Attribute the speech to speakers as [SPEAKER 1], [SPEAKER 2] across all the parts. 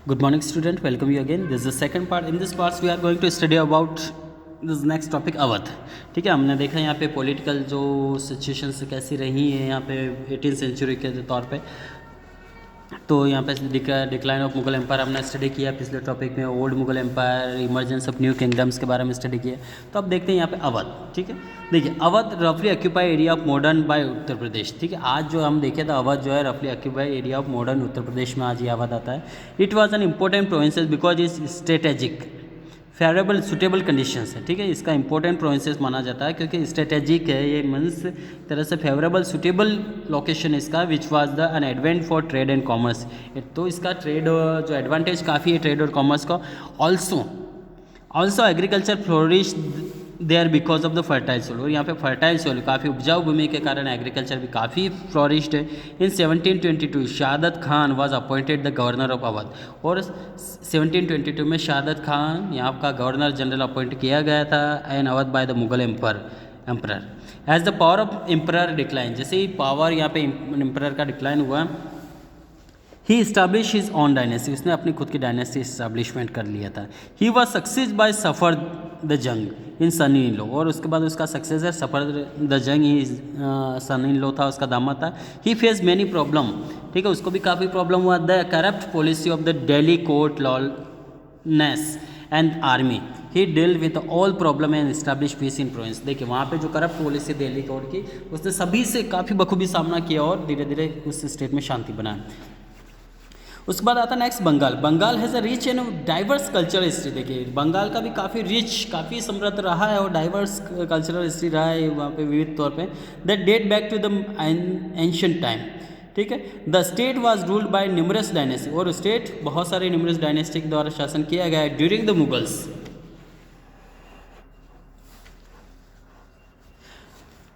[SPEAKER 1] Good morning, student. Welcome you again. This is the second part. In this part, we are going to study about this next topic Awadh. ठीक है, हमने देखा यहाँ पे political जो situations कैसी रही हैं यहाँ पे 18th सेंचुरी के तौर पे। तो यहाँ पे डिक्लाइन ऑफ मुगल एम्पायर हमने स्टडी किया पिछले टॉपिक में, old Mughal empire, emergence of new kingdoms के बारे में स्टडी किया। तो अब देखते हैं यहाँ पे अवध। ठीक है, देखिए अवध रफली occupy area of modern by Uttar Pradesh. ठीक है, आज जो हम देखे तो अवध जो है रफली occupy area of modern Uttar Pradesh में आज ये अवध आता है। It was an important provinces because is strategic favourable suitable conditions है। ठीक है, इसका इंपॉर्टेंट प्रोविंसेस माना जाता है क्योंकि स्ट्रेटेजिक है, ये मीन्स तरह से फेवरेबल सुटेबल लोकेशन इसका, which was the an advent for trade and commerce. तो इसका ट्रेड जो एडवांटेज काफ़ी है ट्रेड और कॉमर्स का। Also agriculture flourish there because of the fertile soil, और यहाँ पे फर्टाइल सोल काफ़ी उपजाऊ भूमि के कारण एग्रीकल्चर भी काफ़ी फ्लोरिश्ड है। इन 1722 शहादत Khan was appointed the governor of Awadh, और 1722 में शहादत खान यहाँ का गवर्नर जनरल अपॉइंट किया गया था and Awadh by the Mughal emperor. As the power of emperor decline, जैसे ही पावर यहाँ पे एम्परर का डिक्लाइन हुआ, he establish his own dynasty, उसने अपनी खुद की डायनेस्टी इस्टाब्लिशमेंट कर लिया था। He was success by Safdar Jung in sun in law, और उसके बाद उसका सक्सेसर सफ़र द जंग ही सन इन लॉ था, उसका दामाद था। ही फेस मैनी प्रॉब्लम, ठीक है, उसको भी काफ़ी प्रॉब्लम हुआ। The corrupt policy of the Delhi court lawlessness and army, he deal with all problem and establish peace in province. देखिए वहाँ पे जो करप्ट पॉलिसी दिल्ली कोर्ट की, उसने सभी से काफ़ी बखूबी सामना किया और धीरे धीरे उस स्टेट में शांति बनाया। उसके बाद आता है next Bengal. Bengal has a rich and diverse cultural history. देखिए बंगाल का भी काफ़ी रिच, काफ़ी समृद्ध रहा है और डाइवर्स कल्चरल हिस्ट्री रहा है वहाँ पे विविध तौर पे। That date back to the ancient time. ठीक है, the state was ruled by numerous dynasty, और स्टेट बहुत सारे न्यूमरस डायनेस्टी के द्वारा शासन किया गया है during the Mughals.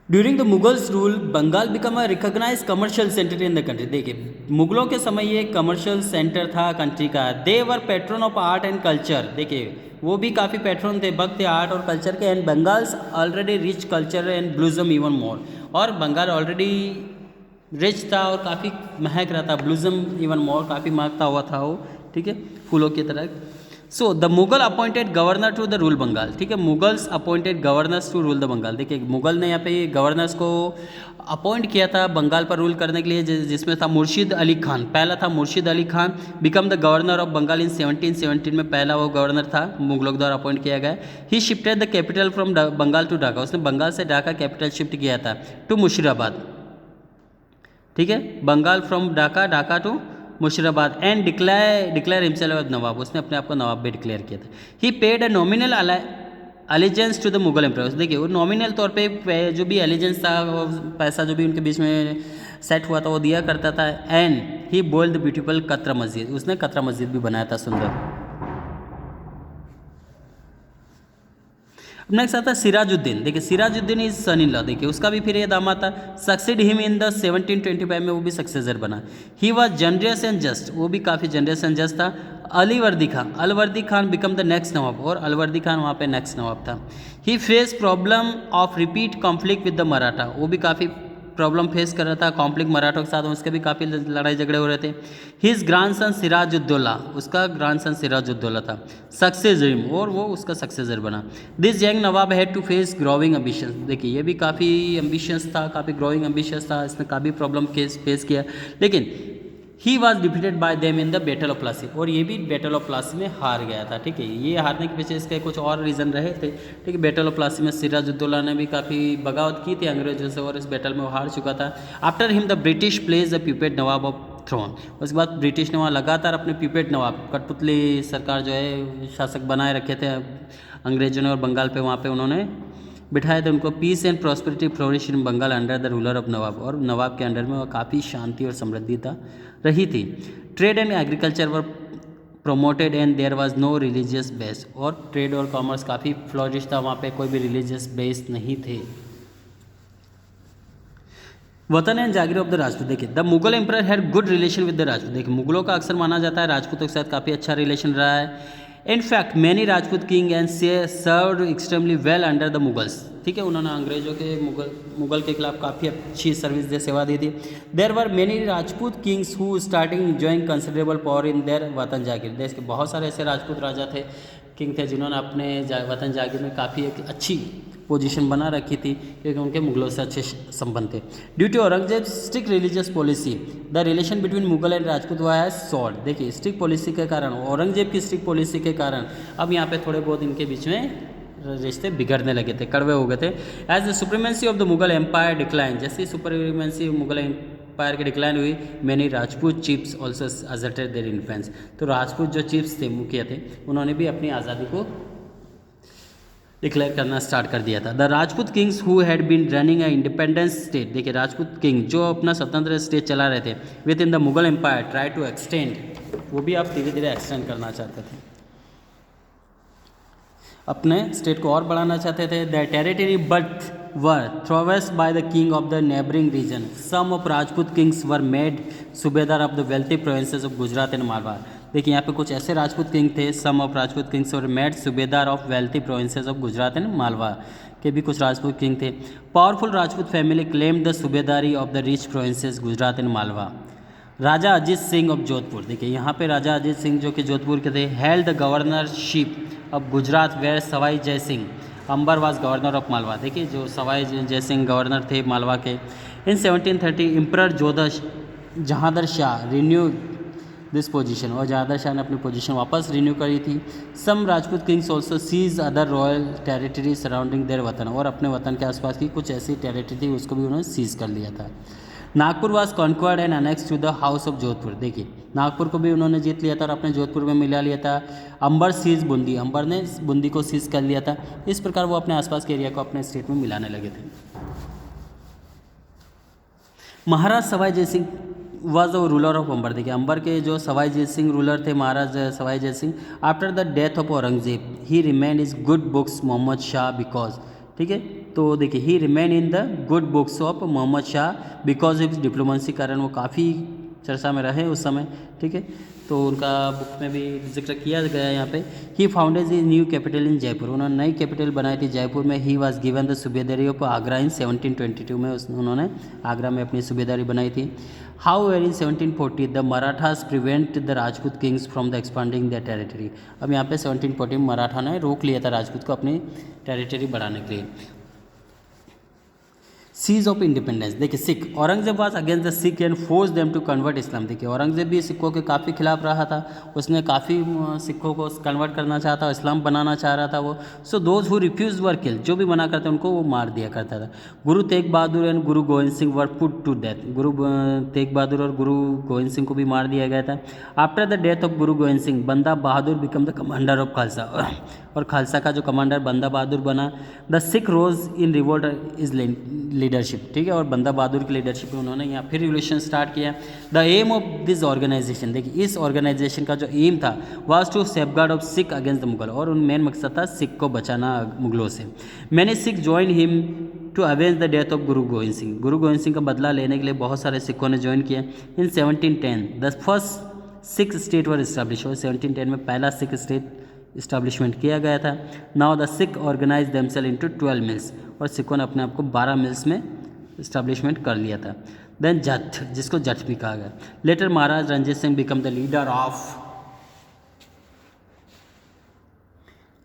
[SPEAKER 1] During the Mughals rule Bengal become a recognise commercial centre in the country. देखिए मुगलों के समय ये कमर्शियल सेंटर था कंट्री का। They were patron of art and culture, देखिए वो भी काफ़ी पैट्रन थे, भक्त थे आर्ट और कल्चर के। And Bengal's already rich culture and blossom even more, और बंगाल ऑलरेडी रिच था और काफ़ी महक रहा था, ब्लूजम इवन मोर, काफ़ी महकता हुआ था वो। ठीक है, फूलों की तरह। So the Mughal appointed governor to the rule Bengal. ठीक है, Mughals appointed governors to rule the Bengal. देखिए मुगल ने यहाँ पे गवर्नर्स को अपॉइंट किया था बंगाल पर रूल करने के लिए, जिसमें था मुर्शिद अली खान। पहला था Murshid Ali Khan, become the governor of Bengal in 1717 में पहला वो गवर्नर था, मुगलों द्वारा अपॉइंट किया गया। He shifted the capital from Bengal to Dhaka, उसने बंगाल से ढाका कैपिटल शिफ्ट किया था टू मुशीराबाद। ठीक है, Bengal from Dhaka, Dhaka to Murshidabad. And declare himself nawab, उसने अपने आप को नवाब भी डिक्लेयर किया था। He paid a nominal allegiance to the Mughal empire. देखिए वो नॉमिनल तौर पे जो भी एलिजेंस था, वो पैसा जो भी उनके बीच में सेट हुआ था वो दिया करता था। And he built the beautiful Katra Masjid, उसने कतरा मस्जिद भी बनाया था सुंदर। नेक्स्ट आता है सिराजुद्दीन। देखिए Sirajuddin is son in law, देखिए उसका भी फिर ये दामाद था। सक्सेड हिम इन द 1725 में वो भी सक्सेसर बना। He was generous and just, वो भी काफ़ी जनरस एंड जस्ट था। Alivardi Khan become the next nawab, और अलवर्दी खान वहाँ पे नेक्स्ट नवाब था। He face problem of repeat conflict with the Maratha, वो भी काफ़ी प्रॉब्लम फेस कर रहा था कॉन्फ्लिक्ट मराठों के साथ, उसके भी काफ़ी लड़ाई झगड़े हो रहे थे। हिज ग्रांडसन सिराजुद्दौला, उसका ग्रांडसन सिराजुद्दौला था सक्सेसर, और वो उसका सक्सेसर बना। This young nawab had to face growing ambitions. देखिए ये भी काफ़ी एम्बिशंस था, काफ़ी ग्रोइंग एम्बिशंस था, इसने काफ़ी प्रॉब्लम फेस किया, लेकिन he was defeated by them in the battle of Plassey, और ये भी बैटल ऑफ प्लासी में हार गया था। ठीक है, ये हारने के पीछे इसके कुछ और रीज़न रहे थे। ठीक है, बैटल ऑफ प्लासी में सिराजुद्दौला ने भी काफ़ी बगावत की थी अंग्रेजों से, और इस बैटल में वो हार चुका था। After him the British place the puppet nawab of throne, उसके बाद ब्रिटिश ने वहाँ लगातार अपने प्यूपेट नवाब, कठपुतली सरकार जो है शासक बनाए रखे थे अंग्रेजों ने, और बंगाल पे वहाँ पे उन्होंने बिठाए थे उनको। Peace and prosperity flourish in Bengal under the ruler of nawab, और नवाब के अंडर में वह काफ़ी शांति और समृद्धि रही थी। Trade and agriculture were promoted and there was no religious bias, और ट्रेड और कॉमर्स काफ़ी फ्लोरिश था, वहाँ पे कोई भी रिलीजियस बेस नहीं थे। Watan and jagir of the Rajput. देखिए the Mughal emperor had good relation with the Rajput. देखिए मुगलों का अक्सर माना जाता है राजपूतों के साथ काफ़ी अच्छा रिलेशन रहा है। In fact many Rajput king and served extremely well under the Mughals. ठीक है, उन्होंने अंग्रेजों के मुगल के खिलाफ काफ़ी अच्छी सर्विस दे सेवा दी थी। There were many Rajput kings who starting enjoying considerable power in their वतन जागीर। देश के बहुत सारे ऐसे राजपूत राजा थे, किंग थे, जिन्होंने अपने वतन जागीर में काफ़ी एक अच्छी पोजीशन बना रखी थी, क्योंकि उनके मुगलों से अच्छे संबंध थे। Due to Aurangzeb strict religious policy the relation between Mughal and Rajput was soured. देखिए, स्ट्रिक्ट पॉलिसी के कारण, औरंगजेब की स्ट्रिक्ट पॉलिसी के कारण अब यहाँ पे थोड़े बहुत इनके बीच में रिश्ते बिगड़ने लगे थे, कड़वे हो गए थे। As the supremacy of the Mughal empire decline, जैसे सुप्रीमेंसी मुगल एम्पायर की डिक्लाइन हुई, many Rajput chiefs also asserted their influence. तो राजपूत जो चीफ्स थे, मुखिया थे, उन्होंने भी अपनी आज़ादी को डिक्लेयर करना स्टार्ट कर दिया था। The Rajput kings who had been running a independence state, देखिए राजपूत किंग जो अपना स्वतंत्र स्टेट चला रहे थे within the Mughal empire try to extend, वो भी आप धीरे धीरे एक्सटेंड करना चाहते थे, अपने स्टेट को और बढ़ाना चाहते थे। The territory but were thwarted by the king of the neighbouring region. Some of Rajput kings were made subedar of the wealthy provinces of Gujarat and Malwa. देखिए, यहाँ पे कुछ ऐसे राजपूत किंग थे, some of Rajput kings were made subedar of wealthy provinces of Gujarat and Malwa के भी कुछ Rajput king थे। Powerful Rajput family claimed the subedari of the rich provinces Gujarat and Malwa. Raja Ajit Singh of Jodhpur, देखिए यहाँ पे राजा अजीत सिंह जो कि जोधपुर के थे, held the governorship of Gujarat where Sawai Jai Singh Amber was governor of Malwa. देखिए, जो सवाई जय सिंह गवर्नर थे मालवा के। In 1730 emperor Jahandar Shah renew this position, और जहांदर शाह ने अपनी पोजीशन वापस रिन्यू करी थी। Some Rajput kings also seize other royal territory surrounding their watan, और अपने वतन के आसपास की कुछ ऐसी टेरिटरी थी उसको भी उन्होंने सीज कर लिया था। Nagpur was conquered and annex to the house of Jodhpur. देखिए, नागपुर को भी उन्होंने जीत लिया था और अपने जोधपुर में मिला लिया था। अंबर सीज बूंदी, अंबर ने बूंदी को सीज कर लिया था। इस प्रकार वो अपने आसपास के एरिया को अपने स्टेट में मिलाने लगे थे। Maharaj Sawai Jai Singh was the ruler of Amber. देखिए, अंबर के जो सवाई जय सिंह रूलर थे, Maharaj Sawai Jai Singh, after the death of Aurangzeb he remain is good books Mohammad Shah because. ठीक है, तो देखिए, he remain in the good books of Mohammad Shah because of diplomacy, कारण वो काफ़ी चर्चा में रहे उस समय। ठीक है, तो उनका बुक में भी जिक्र किया गया यहाँ पे। He founded the new capital in Jaipur, उन्होंने नई कैपिटल बनाई थी जयपुर में। He was given the subedari of Agra in 1722 में, उन्होंने आगरा में अपनी सूबेदारी बनाई थी। However in 1740 the Marathas prevent the Rajput kings from the expanding the territory. अब यहाँ पे 1740 में मराठा ने रोक लिया था राजपूत को अपनी टेरिटरी बढ़ाने के लिए। सीज ऑफ इंडिपेंडेंस, देखिए Sikh, Aurangzeb was against the Sikh and force them to convert Islam. देखिए, औरंगजेब भी सिखों के काफ़ी खिलाफ रहा था, उसने काफ़ी सिखों को कन्वर्ट करना चाहता, इस्लाम बनाना चाह रहा था वो। सो दोज हु रिफ्यूज वर किल, जो भी मना करते उनको वो मार दिया करता था। गुरु Tegh Bahadur and Guru Gobind Singh were put to death, Guru Tegh बहादुर और गुरु गोविंद सिंह को भी मार दिया गया था। After the death of Guru Gobind Singh Banda Bahadur became the commander of Khalsa, और खालसा का जो कमांडर बंदा बहादुर बना। The Sikh rose in revolt his leadership. ठीक है, और बंदा बहादुर की लीडरशिप में उन्होंने यहाँ फिर रिवोल्यूशन स्टार्ट किया। The aim of this organisation, देखिए इस ऑर्गेनाइजेशन का जो एम था was to safeguard of Sikh against the Mughal, और उन मेन मकसद था सिख को बचाना मुगलों से। Many Sikh join him to avenge the death of Guru Gobind Singh, गुरु गोविंद सिंह का बदला लेने के लिए बहुत सारे सिखों ने ज्वाइन किया। इन 1710 the first Sikh state were establish, और 1710 में पहला सिख स्टेट इस्टेब्लिशमेंट किया गया था। Now the Sikh organise themselves into 12 misls, और सिखों ने अपने आप को 12 मिल्स में इस्टेब्लिशमेंट कर लिया था। देन जट, जिसको जट भी कहा गया। Later Maharaj Ranjit Singh become the leader of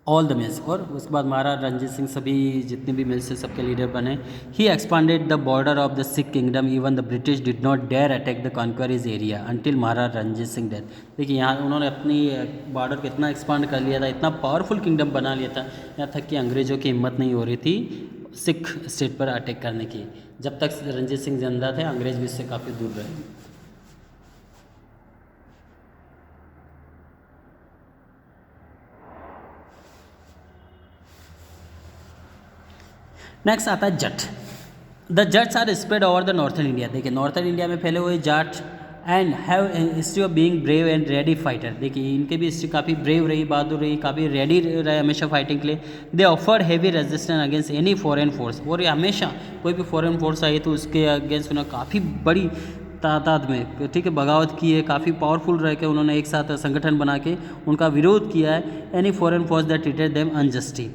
[SPEAKER 1] all the misls, और उसके बाद महाराज रंजीत सिंह सभी जितने भी मिल्स हैं सबके लीडर बने। He expanded the border of the Sikh kingdom, even the British did not dare attack the conquered area until Maharaj Ranjit Singh death. देखिए, यहाँ उन्होंने अपनी बॉर्डर को इतना एक्सपांड कर लिया था, इतना पावरफुल किंगडम बना लिया था, यहाँ तक कि अंग्रेज़ों की हिम्मत नहीं हो रही थी सिख स्टेट पर अटैक करने की। जब तक रंजीत सिंह जिंदा थे, अंग्रेज भी इससे काफ़ी दूर रहे। नेक्स्ट आता है Jat. The Jats are spread over the northern India. देखिए, नॉर्थन इंडिया में फैले हुए Jat and have history of being brave and ready fighter. देखिए, इनके भी हिस्ट्री काफ़ी ब्रेव रही, बहादुर रही, काफ़ी रेडी रहे हमेशा फाइटिंग के लिए। They offered heavy resistance against any foreign force, और ये हमेशा कोई भी फॉरेन फोर्स आई तो उसके अगेंस्ट उन्हें काफ़ी बड़ी तादाद में, ठीक है, बगावत की है, काफ़ी पावरफुल रह के उन्होंने एक साथ संगठन बना के उनका विरोध किया है। Any foreign force that treated them unjustly,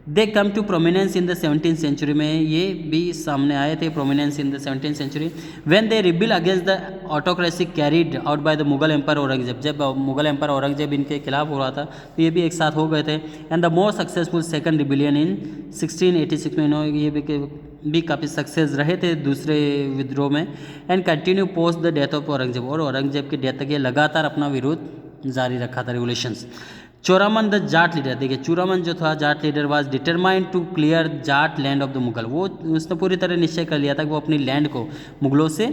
[SPEAKER 1] they come to prominence in the 17th century में, ये भी सामने आए थे prominence in the 17th century when they rebel against the autocracy carried out by the Mughal empire Aurangzeb, जब Mughal empire Aurangzeb इनके खिलाफ हो रहा था तो ये भी एक साथ हो गए थे। And the more successful second rebellion in 1686 में, ये भी काफ़ी सक्सेस रहे थे दूसरे विद्रोह में। And continue post the death of Aurangzeb, और औरंगजेब की डेथ तक ये लगातार अपना विरोध जारी रखा था, revolutions. Churaman the Jat leader, देखिए चूरामन जो था Jat leader was determined to clear Jat land of the Mughal, वो उसने पूरी तरह निश्चय कर लिया था कि वो अपनी लैंड को मुगलों से,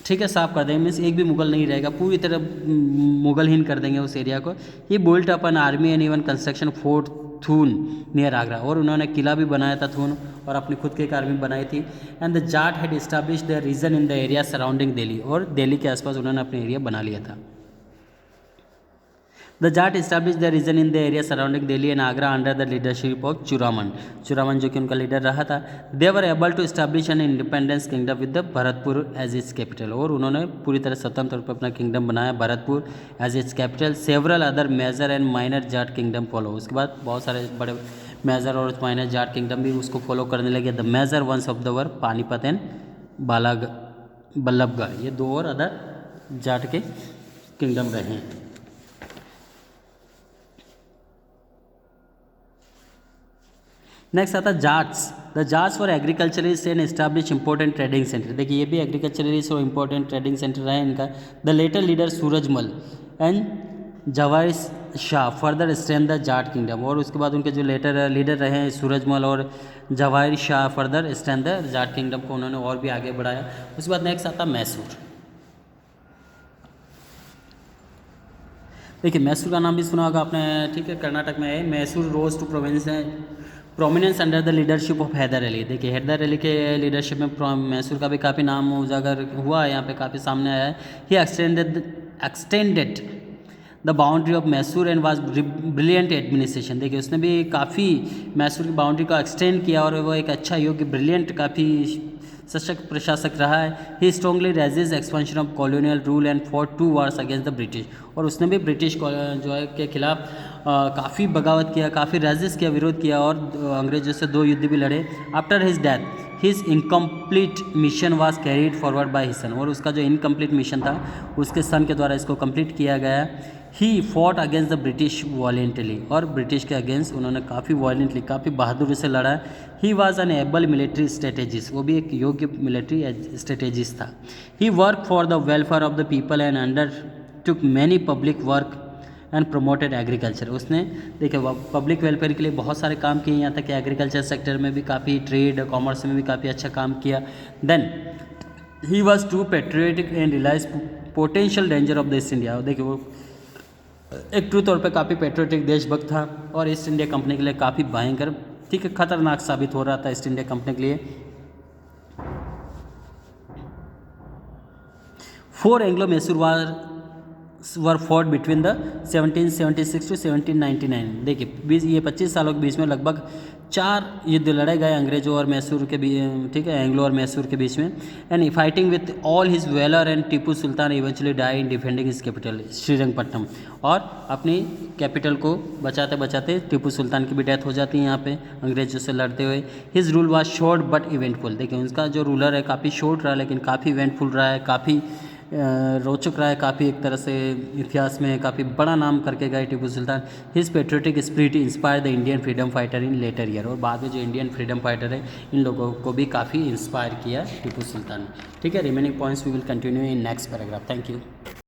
[SPEAKER 1] ठीक है, साफ कर देंगे, मीन्स एक भी मुगल नहीं रहेगा, पूरी तरह मुगलहीन कर देंगे उस एरिया को। He built up an army and even construction fort Thun near Agra, और उन्होंने किला भी बनाया था थून, और अपनी खुद की एक आर्मी बनाई थी। And the Jat had establish the region in the area surrounding Delhi, और दिल्ली के आसपास उन्होंने अपना एरिया बना लिया था। The Jat established their region in the area surrounding Delhi and Agra under the leadership of Churaman, Churaman जो कि उनका लीडर रहा था। They were able to establish an independence kingdom with the Bharatpur as its capital, और उन्होंने पूरी तरह स्वतंत्र तौर पर अपना किंगडम बनाया Bharatpur as its capital। Several other major and minor Jat kingdom follow, उसके बाद बहुत सारे बड़े मेजर और माइनर जाट किंगडम भी उसको फॉलो करने लगे। The major ones of the war Panipat and Ballabhgarh, ये दो और अदर जाट के किंगडम रहे हैं। नेक्स्ट आता Jats, the Jats for agriculturist and establish important trading centre, देखिए ये भी एग्रीकल्चरिस्ट और इंपॉर्टेंट ट्रेडिंग सेंटर रहा है इनका। The later leader Surajmal and Jawahir Shah further strength the Jat kingdom, और उसके बाद उनके जो लेटर लीडर रहे हैं सूरजमल और Jawahir Shah further strength the Jat kingdom को उन्होंने और भी आगे बढ़ाया। उसके बाद नेक्स्ट आता मैसूर, देखिए मैसूर का नाम भी सुना होगा आपने, ठीक है, कर्नाटक में है। Mysore rose to prominence under the leadership of Hyder Ali, देखिए हैदर अली के लीडरशिप में मैसूर का भी काफ़ी नाम उजागर हुआ है, यहाँ पे काफ़ी सामने आया है। He extended the boundary of Mysore and was brilliant administration, देखिए उसने भी काफ़ी मैसूर की बाउंड्री को एक्सटेंड किया और वो एक अच्छा योग्य ब्रिलियंट काफ़ी सशक्त प्रशासक रहा है। He strongly resist expansion of colonial rule and for 2 wars against the British, और उसने भी ब्रिटिश जो है के खिलाफ काफ़ी बगावत किया, काफ़ी रेजिस्ट किया, विरोध किया, और अंग्रेजों से 2 युद्ध भी लड़े। After his death his incomplete mission was carried forward by his son, और उसका जो इनकम्प्लीट मिशन था उसके सन के द्वारा इसको कंप्लीट किया गया। He fought against the British valiantly, और ब्रिटिश के अगेंस्ट उन्होंने काफ़ी वॉलेंटली, काफ़ी बहादुरी से लड़ा। He was an able military strategist, वो भी एक योग्य मिलिट्री स्ट्रेटेजिस्ट था। He work for the welfare of the people and undertook many public work and promoted agriculture, उसने देखिए पब्लिक वेलफेयर के लिए बहुत सारे काम किए, यहाँ तक कि एग्रीकल्चर सेक्टर में भी काफ़ी, ट्रेड कॉमर्स में भी काफ़ी अच्छा काम किया। Then he was too patriotic and realise potential danger of the East India, देखिए वो एक ट्रू तौर पे काफ़ी पेट्रियोटिक देशभक्त था, और ईस्ट इंडिया कंपनी के लिए काफ़ी भयंकर, ठीक है, खतरनाक साबित हो रहा था ईस्ट इंडिया कंपनी के लिए। 4 Anglo Mysore war fought between the 1776 to 1799, देखिए ये 25 सालों के बीच में लगभग 4 युद्ध लड़े गए अंग्रेजों और मैसूर के बीच, ठीक है, एंग्लो और मैसूर के बीच में। And fighting with all his valour and Tipu Sultan eventually die in defending his capital Srirangapatna, और अपनी कैपिटल को बचाते बचाते टीपू सुल्तान की भी डेथ हो जाती है यहाँ पे अंग्रेजों से लड़ते हुए। His rule was short but eventful, देखिए उनका जो रूलर है काफ़ी शॉर्ट रहा लेकिन काफ़ी इवेंटफुल रहा है, काफ़ी रोचक रहा है, काफ़ी एक तरह से इतिहास में काफ़ी बड़ा नाम करके गए Tipu Sultan. His patriotic spirit inspire the Indian freedom fighter in later year, और बाद में जो इंडियन फ्रीडम फाइटर है इन लोगों को भी काफ़ी इंस्पायर किया टीपू सुल्तान ने। ठीक है, remaining points we will continue in next paragraph. Thank you.